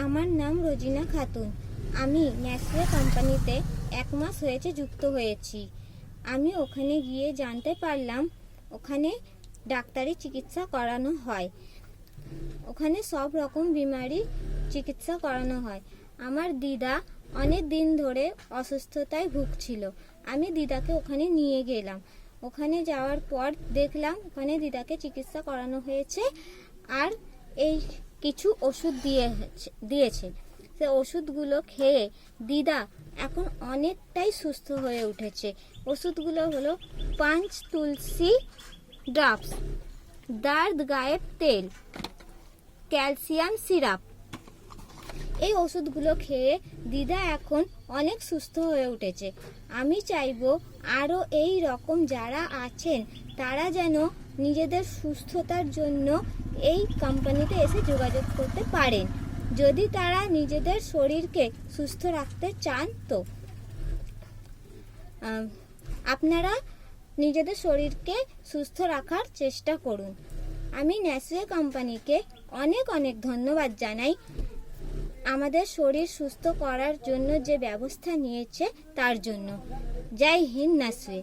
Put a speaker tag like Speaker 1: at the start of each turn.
Speaker 1: আমার নাম রোজিনা খাতুন। আমি নেসলে কোম্পানিতে 1 মাস হয়েছে যুক্ত হয়েছি। আমি ওখানে গিয়ে জানতে পারলাম ওখানে ডাক্তারি চিকিৎসা করানো হয়। ওখানে সব রকম বিমারি চিকিৎসা করানো হয়। আমার দিদা অনেক দিন ধরে অসুস্থতায় ভুগছিল। আমি দিদাকে ওখানে নিয়ে গেলাম। ওখানে যাওয়ার পর দেখলাম ওখানে দিদাকে চিকিৎসা করানো হয়েছে আর এই কিছু ওষুধ দিয়েছে। সে ওষুধগুলো খেয়ে দিদা এখন অনেকটাই সুস্থ হয়ে উঠেছে। ওষুধগুলো হলো 5 তুলসী ড্রপস, দর্দ গায়েব তেল, ক্যালসিয়াম সিরাপ। এই ওষুধগুলো খেয়ে দিদা এখন অনেক সুস্থ হয়ে উঠেছে। আমি চাইবো আরও এই রকম যারা আছেন তারা যেন নিজেদের সুস্থতার জন্য এই কোম্পানিতে এসে যোগাযোগ করতে পারেন, যদি তারা নিজেদের শরীরকে সুস্থ রাখতে চান। তো আপনারা নিজেদের শরীরকে সুস্থ রাখার চেষ্টা করুন। আমি নেসলে কোম্পানিকে অনেক অনেক ধন্যবাদ জানাই আমাদের শরীর সুস্থ করার জন্য যে ব্যবস্থা নিয়েছে তার জন্য। জয় হিন্দ নেসলে।